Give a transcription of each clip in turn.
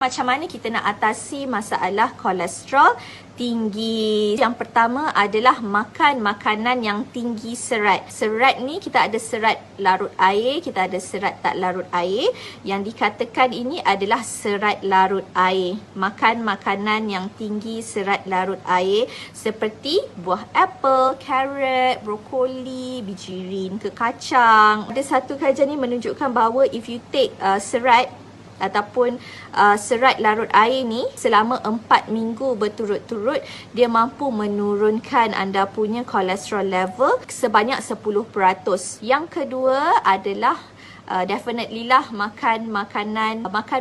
Macam mana kita nak atasi masalah kolesterol tinggi? Yang pertama adalah makan makanan yang tinggi serat. Serat ni kita ada serat larut air, kita ada serat tak larut air. Yang dikatakan ini adalah serat larut air. Makan makanan yang tinggi serat larut air seperti buah apple, carrot, brokoli, bijirin ke kacang. Ada satu kajian ni menunjukkan bahawa if you take serat ataupun serat larut air ni selama 4 minggu berturut-turut, dia mampu menurunkan anda punya kolesterol level sebanyak 10%. Yang kedua adalah definitely lah makan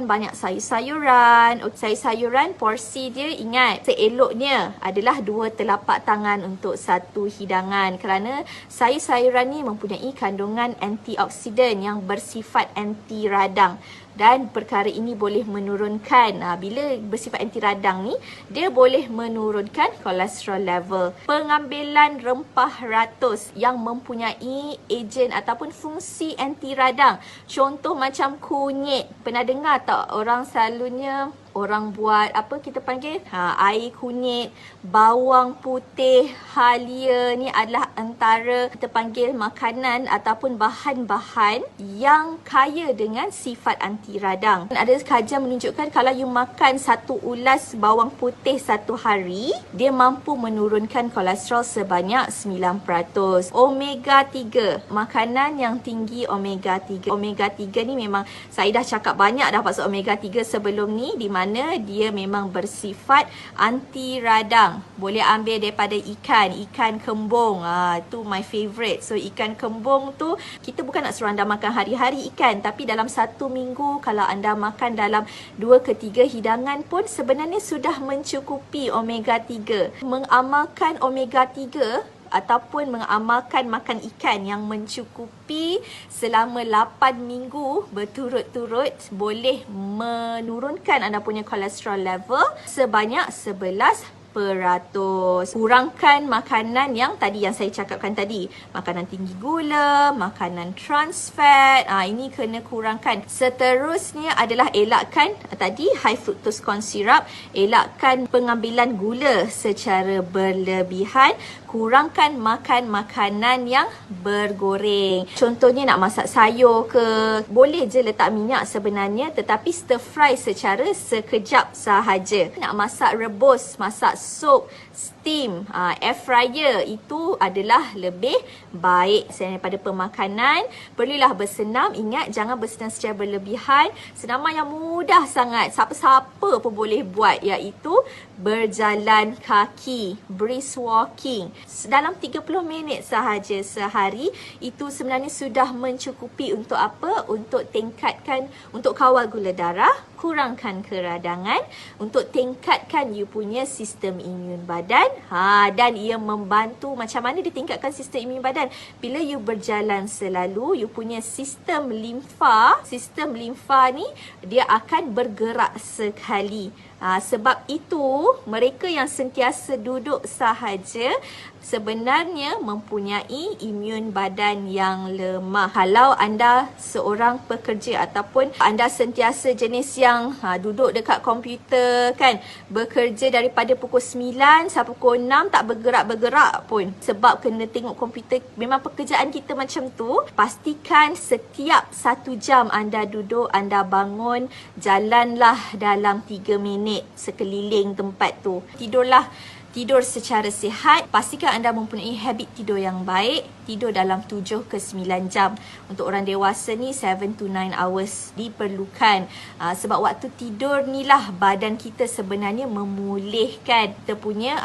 banyak sayur-sayuran. Sayur-sayuran porsi dia, ingat, seeloknya adalah 2 telapak tangan untuk satu hidangan, kerana sayur-sayuran ni mempunyai kandungan antioksidan yang bersifat anti radang. Dan perkara ini boleh menurunkan, bila bersifat anti radang ni, dia boleh menurunkan kolesterol level. Pengambilan rempah ratus yang mempunyai ejen ataupun fungsi anti radang. Contoh macam kunyit. Pernah dengar tak orang selalunya orang buat apa kita panggil air kunyit, bawang putih, halia, ni adalah antara kita panggil makanan ataupun bahan-bahan yang kaya dengan sifat anti radang. Ada kajian menunjukkan kalau you makan 1 ulas bawang putih 1 hari, dia mampu menurunkan kolesterol sebanyak 9%. Omega 3, makanan yang tinggi omega 3. Omega 3 ni memang saya dah cakap banyak dah pasal omega 3 sebelum ni, di mana dia memang bersifat anti radang. Boleh ambil daripada ikan kembung. Tu my favourite. So ikan kembung tu kita bukan nak suruh anda makan hari-hari ikan, tapi dalam 1 minggu kalau anda makan dalam 2 ke 3 hidangan pun sebenarnya sudah mencukupi omega 3. Mengamalkan omega 3 ataupun mengamalkan makan ikan yang mencukupi selama 8 minggu berturut-turut boleh menurunkan anda punya kolesterol level sebanyak 11%. Kurangkan makanan yang tadi yang saya cakapkan tadi. Makanan tinggi gula, makanan trans fat. Ini kena kurangkan. Seterusnya adalah elakkan tadi high fructose corn syrup, elakkan pengambilan gula secara berlebihan, kurangkan makan makanan yang bergoreng. Contohnya nak masak sayur ke, boleh je letak minyak sebenarnya, tetapi stir fry secara sekejap sahaja. Nak masak rebus, masak sup, steam, air fryer, itu adalah lebih baik daripada pemakanan. Perlulah bersenam. Ingat, jangan bersenam secara berlebihan. Senaman yang mudah sangat, siapa-siapa pun boleh buat, iaitu berjalan kaki, brisk walking. Dalam 30 minit sahaja sehari, itu sebenarnya sudah mencukupi untuk apa? Untuk tingkatkan, untuk kawal gula darah, kurangkan keradangan, untuk tingkatkan you punya sistem imun badan. Dan ia membantu macam mana dia tingkatkan sistem imun badan. Bila you berjalan selalu, you punya sistem limfa ni dia akan bergerak sekali. Sebab itu mereka yang sentiasa duduk sahaja sebenarnya mempunyai imun badan yang lemah. Kalau anda seorang pekerja ataupun anda sentiasa jenis yang duduk dekat komputer kan, bekerja daripada pukul 9 sampai pukul 6 tak bergerak-bergerak pun sebab kena tengok komputer, memang pekerjaan kita macam tu, pastikan setiap 1 jam anda duduk, anda bangun, jalanlah dalam 3 minit sekeliling tempat tu. Tidur secara sihat. Pastikan anda mempunyai habit tidur yang baik. Tidur dalam 7 ke 9 jam. Untuk orang dewasa ni 7 to 9 hours diperlukan. Sebab waktu tidur ni lah badan kita sebenarnya memulihkan kita punya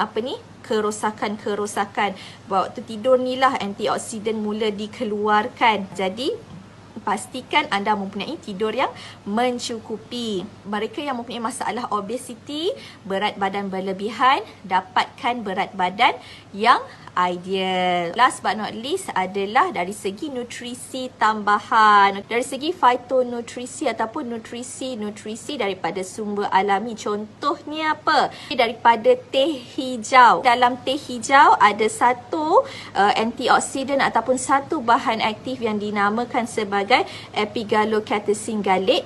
kerosakan-kerosakan. Waktu tidur ni lah antioksidan mula dikeluarkan. Jadi pastikan anda mempunyai tidur yang mencukupi. Mereka yang mempunyai masalah obesiti, berat badan berlebihan, dapatkan berat badan yang ideal. Last but not least adalah dari segi nutrisi tambahan. Dari segi phytonutrisi ataupun nutrisi daripada sumber alami. Contohnya apa? Daripada teh hijau. Dalam teh hijau ada satu antioksidan ataupun satu bahan aktif yang dinamakan sebagai dan epigallocatechin gallate,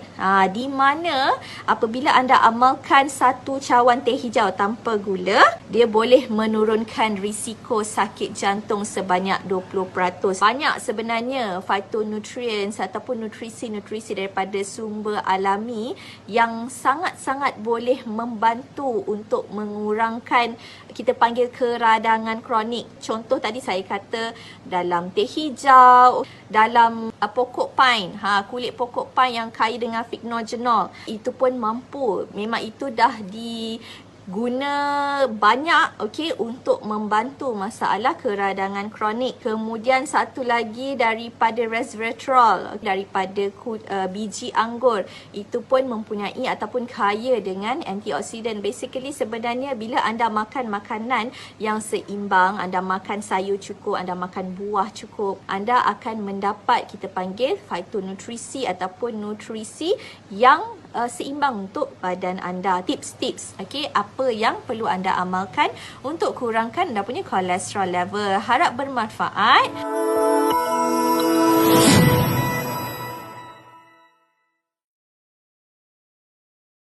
di mana apabila anda amalkan satu cawan teh hijau tanpa gula, dia boleh menurunkan risiko sakit jantung sebanyak 20%. Banyak sebenarnya phytonutrients ataupun nutrisi-nutrisi daripada sumber alami yang sangat-sangat boleh membantu untuk mengurangkan, kita panggil, keradangan kronik. Contoh tadi saya kata dalam teh hijau, dalam pokok pine, kulit pokok pine yang kaya dengan fignogenol, itu pun mampu. Memang itu dah guna banyak, okey, untuk membantu masalah keradangan kronik. Kemudian satu lagi daripada resveratrol, daripada biji anggur, itu pun mempunyai ataupun kaya dengan antioksidan. Basically sebenarnya bila anda makan makanan yang seimbang, anda makan sayur cukup, anda makan buah cukup, anda akan mendapat, kita panggil, phytonutrisi ataupun nutrisi yang seimbang untuk badan anda. Tips-tips, okey, apa yang perlu anda amalkan untuk kurangkan anda punya kolesterol level. Harap bermanfaat.